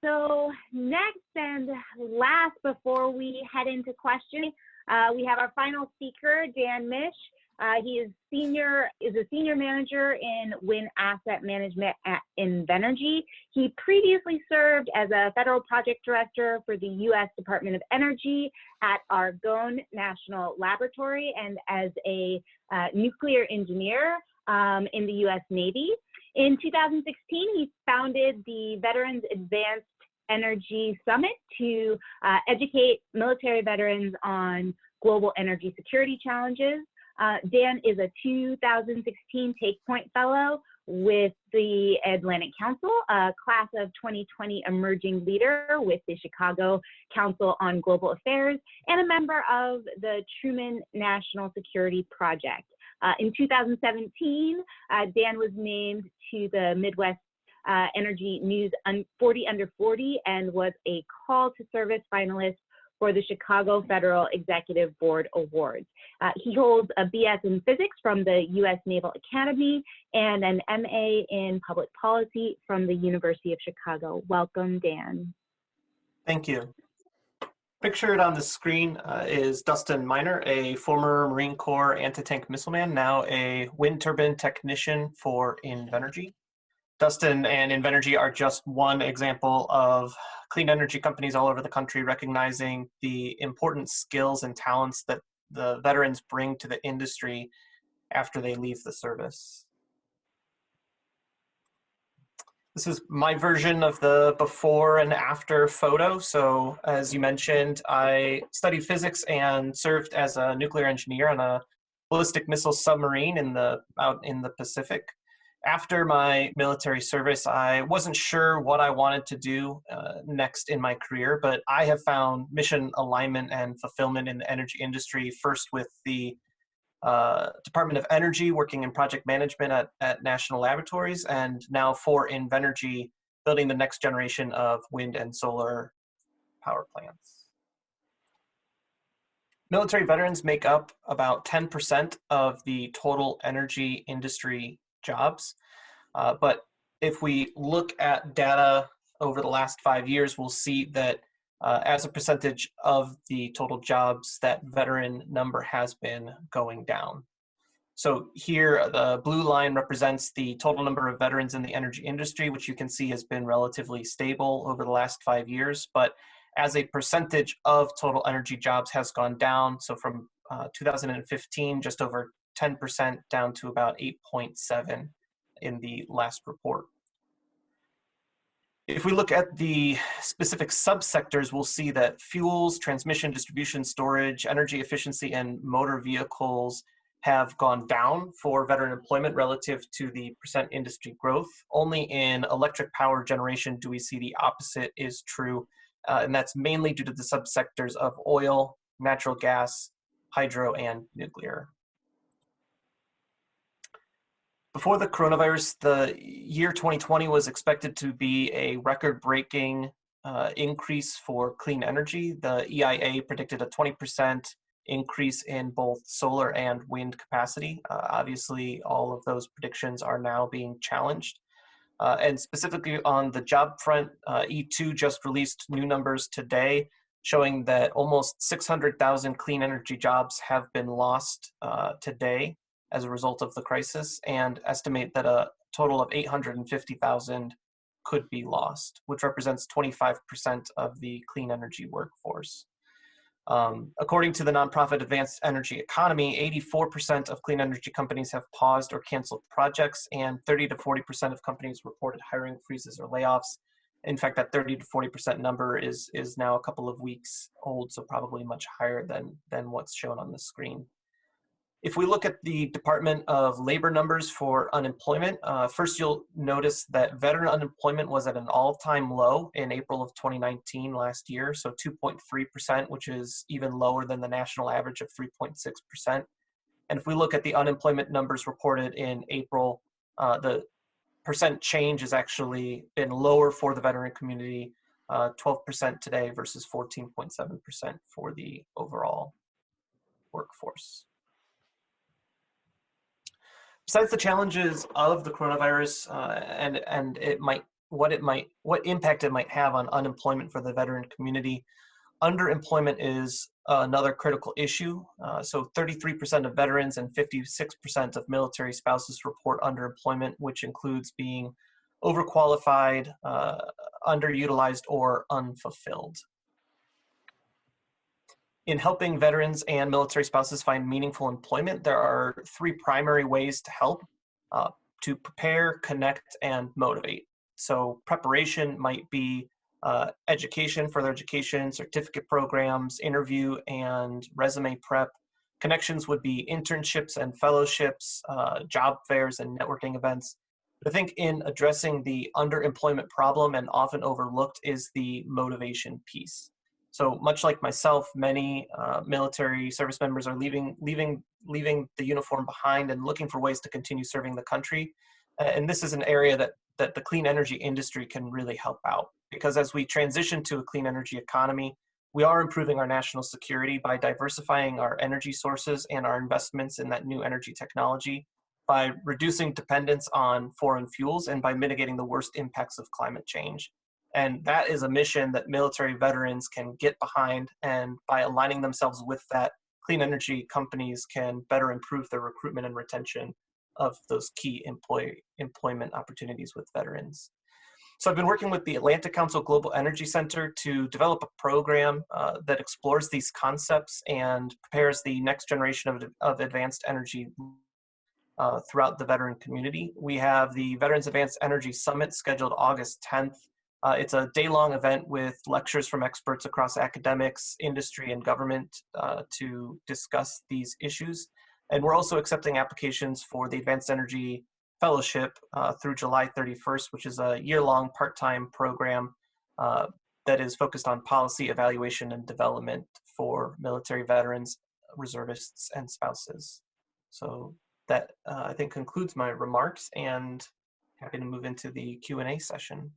So next and last, before we head into questions, we have our final speaker, Dan Mish. He is a senior manager in wind asset management at Invenergy. He previously served as a federal project director for the U.S. Department of Energy at Argonne National Laboratory and as a nuclear engineer in the U.S. Navy. In 2016, he founded the Veterans Advanced Energy Summit to educate military veterans on global energy security challenges. Dan is a 2016 Take Point Fellow with the Atlantic Council, a class of 2020 emerging leader with the Chicago Council on Global Affairs, and a member of the Truman National Security Project. In 2017, Dan was named to the Midwest Energy News 40 Under 40 and was a call to service finalist for the Chicago Federal Executive Board Awards. He holds a BS in physics from the U.S. Naval Academy and an MA in public policy from the University of Chicago. Welcome, Dan. Thank you. Pictured on the screen is Dustin Miner, a former Marine Corps anti-tank missile man, now a wind turbine technician for Invenergy. Dustin and Invenergy are just one example of clean energy companies all over the country recognizing the important skills and talents that the veterans bring to the industry after they leave the service. This is my version of the before and after photo. So as you mentioned, I studied physics and served as a nuclear engineer on a ballistic missile submarine out in the Pacific. After my military service, I wasn't sure what I wanted to do next in my career, but I have found mission alignment and fulfillment in the energy industry, first with the Department of Energy, working in project management at national laboratories, and now for Invenergy, building the next generation of wind and solar power plants. Military veterans make up about 10% of the total energy industry jobs. But if we look at data over the last 5 years, we'll see that as a percentage of the total jobs, that veteran number has been going down. So here, the blue line represents the total number of veterans in the energy industry, which you can see has been relatively stable over the last 5 years. But as a percentage of total energy jobs has gone down, so from 2015, just over 10% down to about 8.7 in the last report. If we look at the specific subsectors, we'll see that fuels, transmission, distribution, storage, energy efficiency, and motor vehicles have gone down for veteran employment relative to the percent industry growth. Only in electric power generation do we see the opposite is true, and that's mainly due to the subsectors of oil, natural gas, hydro, and nuclear. Before the coronavirus, the year 2020 was expected to be a record-breaking increase for clean energy. The EIA predicted a 20% increase in both solar and wind capacity. Obviously, all of those predictions are now being challenged. And specifically on the job front, E2 just released new numbers today showing that almost 600,000 clean energy jobs have been lost today as a result of the crisis, and estimate that a total of 850,000 could be lost, which represents 25% of the clean energy workforce. According to the nonprofit Advanced Energy Economy, 84% of clean energy companies have paused or canceled projects, and 30 to 40% of companies reported hiring freezes or layoffs. In fact, that 30 to 40% number is now a couple of weeks old, so probably much higher than what's shown on the screen. If we look at the Department of Labor numbers for unemployment, first you'll notice that veteran unemployment was at an all-time low in April of 2019 last year, so 2.3%, which is even lower than the national average of 3.6%. And if we look at the unemployment numbers reported in April, the percent change has actually been lower for the veteran community, 12% today versus 14.7% for the overall workforce. Besides the challenges of the coronavirus, and it might what impact it might have on unemployment for the veteran community. Underemployment is another critical issue. So 33% of veterans and 56% of military spouses report underemployment, which includes being overqualified, underutilized, or unfulfilled. In helping veterans and military spouses find meaningful employment, there are three primary ways to help: to prepare, connect, and motivate. So preparation might be education, further education, certificate programs, interview and resume prep. Connections would be internships and fellowships, job fairs and networking events. I think in addressing the underemployment problem, and often overlooked, is the motivation piece. So much like myself, many military service members are leaving the uniform behind and looking for ways to continue serving the country. And this is an area that the clean energy industry can really help out, because as we transition to a clean energy economy, we are improving our national security by diversifying our energy sources and our investments in that new energy technology, by reducing dependence on foreign fuels, and by mitigating the worst impacts of climate change. And that is a mission that military veterans can get behind, and by aligning themselves with that, clean energy companies can better improve their recruitment and retention of those key employment opportunities with veterans. So I've been working with the Atlantic Council Global Energy Center to develop a program that explores these concepts and prepares the next generation of advanced energy throughout the veteran community. We have the Veterans Advanced Energy Summit scheduled August 10th. It's a day-long event with lectures from experts across academics, industry, and government to discuss these issues. And we're also accepting applications for the Advanced Energy Fellowship through July 31st, which is a year-long part-time program that is focused on policy evaluation and development for military veterans, reservists, and spouses. So that I think concludes my remarks, and happy to move into the Q&A session.